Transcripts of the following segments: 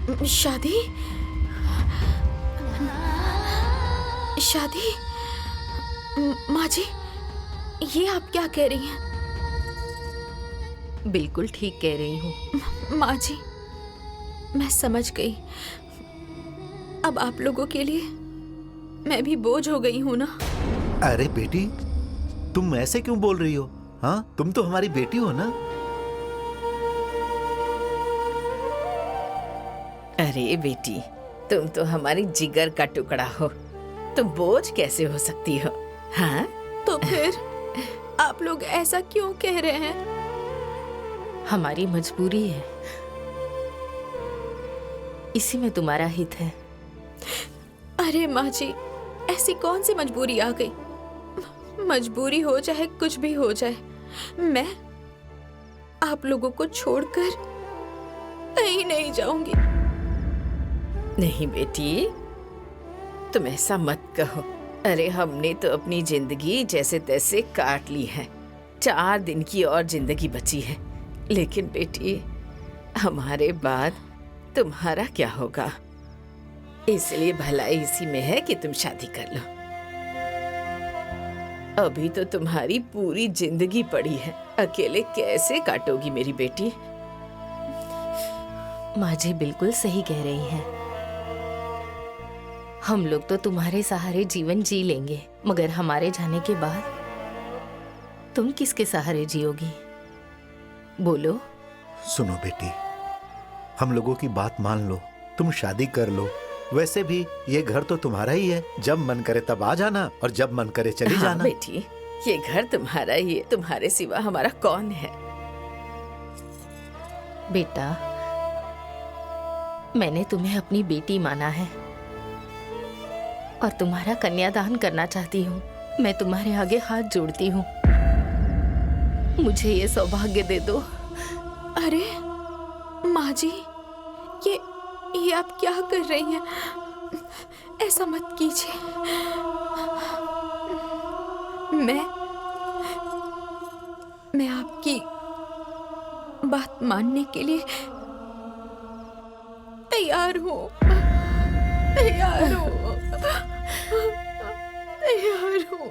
शादी? शादी? माँ जी, ये आप क्या कह रही हैं? बिल्कुल ठीक कह रही हूँ। माँ जी, मैं समझ गई। अब आप लोगों के लिए मैं भी बोझ हो गई हूँ ना। अरे बेटी, तुम ऐसे क्यों बोल रही हो? हाँ, तुम तो हमारी बेटी हो ना। अरे बेटी, तुम तो हमारी जिगर का टुकड़ा हो, तुम बोझ कैसे हो सकती हो? हाँ? तो फिर आप लोग ऐसा क्यों कह रहे हैं? हमारी मजबूरी है, इसी में तुम्हारा हित है। अरे माँ जी, ऐसी कौन सी मजबूरी आ गई? मजबूरी हो चाहे कुछ भी हो जाए, मैं आप लोगों को छोड़कर कहीं नहीं जाऊंगी। नहीं बेटी, तुम ऐसा मत कहो। अरे हमने तो अपनी जिंदगी जैसे तैसे काट ली है, 4 दिन की और जिंदगी बची है। लेकिन बेटी, हमारे बाद तुम्हारा क्या होगा? इसलिए भलाई इसी में है कि तुम शादी कर लो। अभी तो तुम्हारी पूरी जिंदगी पड़ी है, अकेले कैसे काटोगी मेरी बेटी? माँ जी बिल्कुल सही कह रही हैं। हम लोग तो तुम्हारे सहारे जीवन जी लेंगे, मगर हमारे जाने के बाद तुम किसके सहारे जियोगी? बोलो। सुनो बेटी, हम लोगों की बात मान लो, तुम शादी कर लो। वैसे भी ये घर तो तुम्हारा ही है, जब मन करे तब आ जाना और जब मन करे चली जाना। बेटी, ये घर तुम्हारा ही है, तुम्हारे सिवा हमारा कौन है? बेटा, मैंने तुम्हें अपनी बेटी माना है और तुम्हारा कन्यादान करना चाहती हूँ। मैं तुम्हारे आगे हाथ जोड़ती हूँ, मुझे ये सौभाग्य दे दो। अरे माँ जी, ये आप क्या कर रही हैं? ऐसा मत कीजिए। मैं आपकी बात मानने के लिए तैयार हूँ। तैयार हूँ। तैयार हूँ।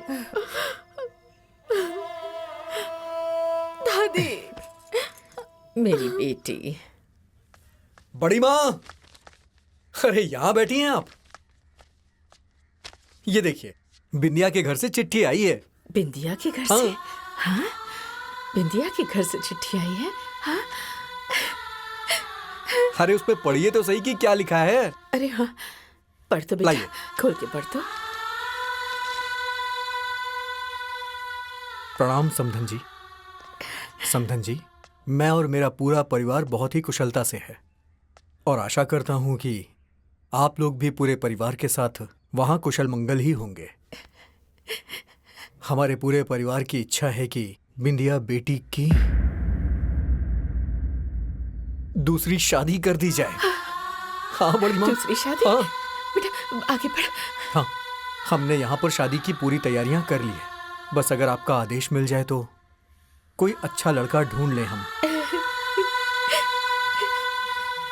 दादी, मेरी बेटी। बड़ी माँ, अरे यहाँ बैठी हैं आप? ये देखिए, बिंदिया के घर से चिट्ठी आई है। बिंदिया के घर हाँ। से? हाँ? बिंदिया के घर से चिट्ठी आई है? हाँ? अरे उस पे पढ़िए तो सही कि क्या लिखा है। अरे हाँ, पढ़ तो बेटा, लाइए। खोल के पढ़ तो। प्रणाम समधन जी। समधन जी, मैं और मेरा पूरा परिवार बहुत ही कुशलता से है और आशा करता हूँ कि आप लोग भी पूरे परिवार के साथ वहाँ कुशल मंगल ही होंगे। हमारे पूरे परिवार की इच्छा है कि बिंदिया बेटी की दूसरी शादी कर दी जाए। हाँ बड़ी माँ। दूसरी शादी? हाँ। बेटा आगे बढ़। हाँ, हमने यहाँ पर शादी की पूरी तैयारियां कर ली है। बस अगर आपका आदेश मिल जाए तो कोई अच्छा लड़का ढूंढ लें हम।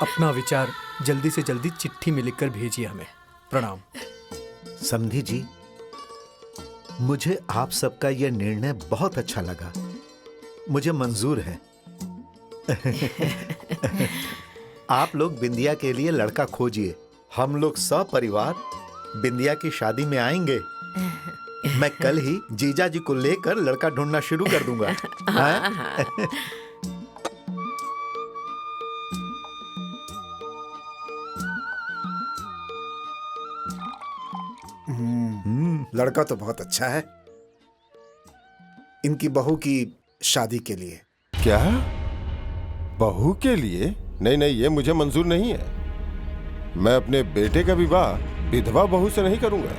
अपना विचार जल्दी से जल्दी चिट्ठी में लिखकर भेजिए हमें। प्रणाम। समधी जी, मुझे आप सबका यह निर्णय बहुत अच्छा लगा, मुझे मंजूर है। आप लोग बिंदिया के लिए लड़का खोजिए, हम लोग सब परिवार बिंदिया की शादी में आएंगे। मैं कल ही जीजा जी को लेकर लड़का ढूंढना शुरू कर दूंगा। हाँ? लड़का तो बहुत अच्छा है, इनकी बहू की शादी के लिए। क्या? बहू के लिए? नहीं नहीं, ये मुझे मंजूर नहीं है। मैं अपने बेटे का विवाह विधवा बहू से नहीं करूंगा।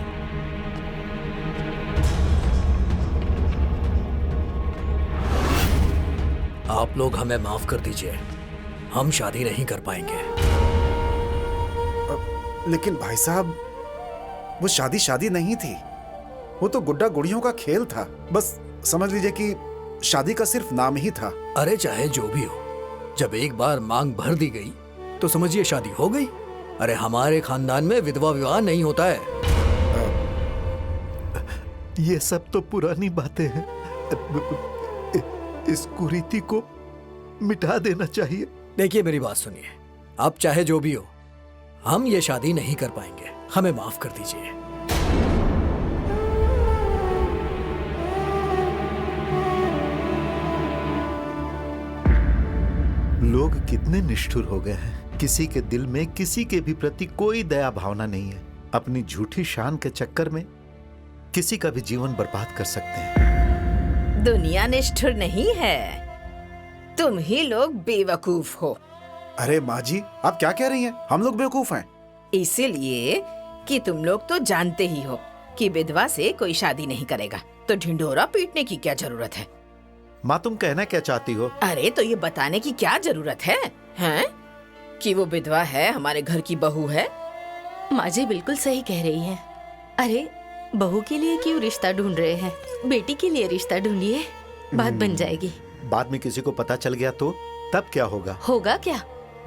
आप लोग हमें माफ कर दीजिए, हम शादी नहीं कर पाएंगे। लेकिन भाई साहब, वो शादी नहीं थी, वो तो गुड्डा गुड़ियों का खेल था। बस समझ लीजिए कि शादी का सिर्फ नाम ही था। अरे चाहे जो भी हो, जब एक बार मांग भर दी गई तो समझिए शादी हो गई। अरे हमारे खानदान में विधवा विवाह नहीं होता है। ये सब तो पुरानी बातें हैं। इस कुरीति को मिटा देना चाहिए। देखिए मेरी बात सुनिए, आप चाहे जो भी हो, हम ये शादी नहीं कर पाएंगे। हमें माफ कर दीजिए। लोग कितने निष्ठुर हो गए हैं। किसी के दिल में किसी के भी प्रति कोई दया भावना नहीं है। अपनी झूठी शान के चक्कर में किसी का भी जीवन बर्बाद कर सकते हैं। दुनिया निष्ठुर नहीं है, तुम ही लोग बेवकूफ हो। अरे माँ जी, आप क्या कह रही हैं? हम लोग बेवकूफ हैं? इसीलिए कि तुम लोग तो जानते ही हो कि विधवा से कोई शादी नहीं करेगा, तो ढिंढोरा पीटने की क्या जरूरत है? माँ, तुम कहना क्या चाहती हो? अरे तो ये बताने की क्या जरूरत है, हैं? कि वो विधवा है, हमारे घर की बहू है। माँ जी बिल्कुल सही कह रही हैं। अरे बहू के लिए क्यों रिश्ता ढूंढ रहे हैं? बेटी के लिए रिश्ता ढूंढिए, बात बन जाएगी। बाद में किसी को पता चल गया तो तब क्या होगा? होगा क्या?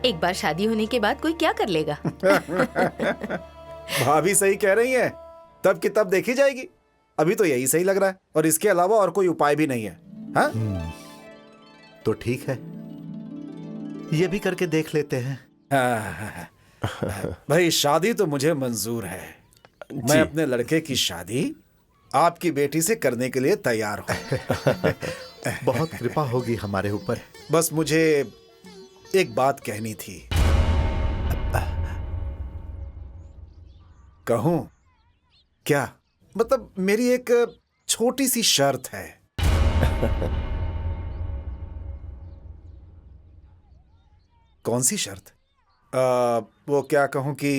एक बार शादी होने के बाद कोई क्या कर लेगा? भाभी सही कह रही हैं। तब की तब देखी जाएगी। अभी तो यही सही लग रहा है, और इसके अलावा और कोई उपाय भी नहीं है। हाँ? तो ठीक है, ये भी करके देख लेते हैं। भाई शादी तो मुझे मंजूर है। मैं अपने लड़के की शादी आपकी बेटी से करने के लिए तैयार हूँ। बहुत कृपा होगी हमारे ऊपर। बस मुझे एक बात कहनी थी। कहूं क्या? मतलब मेरी एक छोटी सी शर्त है। कौन सी शर्त? वो क्या कहूं कि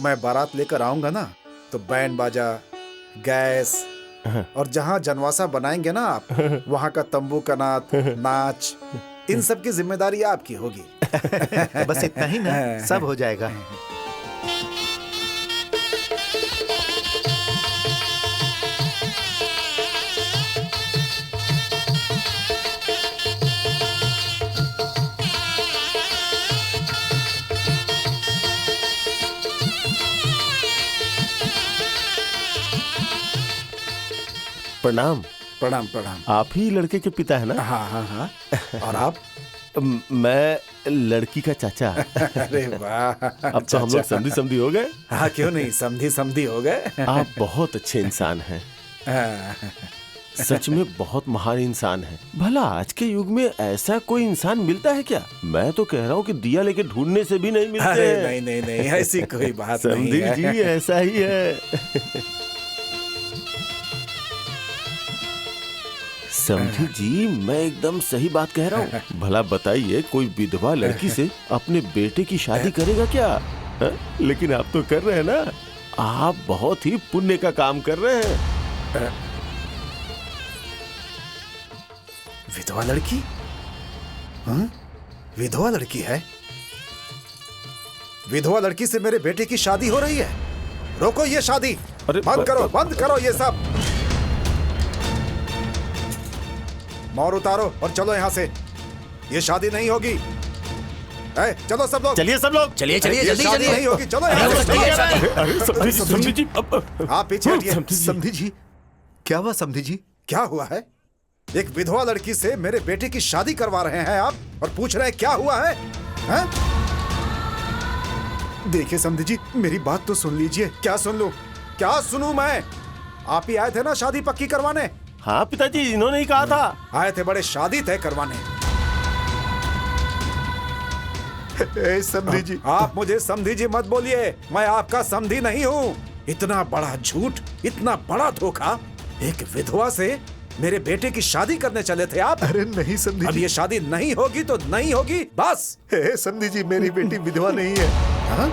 मैं बारात लेकर आऊंगा ना, तो बैंड बाजा, गैस और जहां जनवासा बनाएंगे ना आप, वहां का तंबू कनात, नाच, इन सब की जिम्मेदारी आपकी होगी। बस इतना ही ना, सब हो जाएगा। प्रणाम। प्रणाम प्रणाम। आप ही लड़के के पिता है ना? हाँ हाँ हाँ। और आप? मैं लड़की का चाचा। अरे वाह, अब तो हम लोग समधी समधी हो गए। हाँ क्यों नहीं, समधी समधी हो गए। आप बहुत अच्छे इंसान हैं, सच में बहुत महान इंसान है। भला आज के युग में ऐसा कोई इंसान मिलता है क्या? मैं तो कह रहा हूँ कि दिया लेके ढूंढने से भी नहीं मिलते। अरे नहीं नहीं नहीं, ऐसी कोई बात नहीं समधी है। जी ऐसा ही है। समधी जी, मैं एकदम सही बात कह रहा हूँ। भला बताइए, कोई विधवा लड़की से अपने बेटे की शादी करेगा क्या? हा? लेकिन आप तो कर रहे हैं ना। आप बहुत ही पुण्य का काम कर रहे हैं। विधवा लड़की? हाँ? विधवा लड़की है? विधवा लड़की से मेरे बेटे की शादी हो रही है? रोको ये शादी। बंद करो, बंद करो ये सब। मोर उतारो और चलो यहाँ से। ये शादी नहीं होगी। चलो सब लोग, चलिए सब लोग, चलिए चलिए, ये जल्दी शादी चलिए। नहीं होगी। चलो यहाँ से। अरे समधी जी, आप पीछे हटिए। समधी जी, क्या हुआ समधी जी? क्या हुआ है? एक विधवा लड़की से मेरे बेटे की शादी करवा रहे हैं आप, और पूछ रहे हैं क्या हुआ है? हैं? देखिए समधी जी, मेरी बात तो सुन लीजिए। क्या सुन लूं? क्या सुनूं मैं? आप ही आए थे ना शादी पक्की करवाने? हाँ पिताजी, इन्होंने ही कहा था। आए थे बड़े शादी तय करवाने। समधी जी, आप मुझे समधी जी मत बोलिए। मैं आपका समधी नहीं हूँ। इतना बड़ा झूठ, इतना बड़ा धोखा। एक विधवा से मेरे बेटे की शादी करने चले थे आप? अरे नहीं समधी अब जी। ये शादी नहीं होगी तो नहीं होगी, बस। समधी जी, मेरी बेटी विधवा नहीं है। हाँ?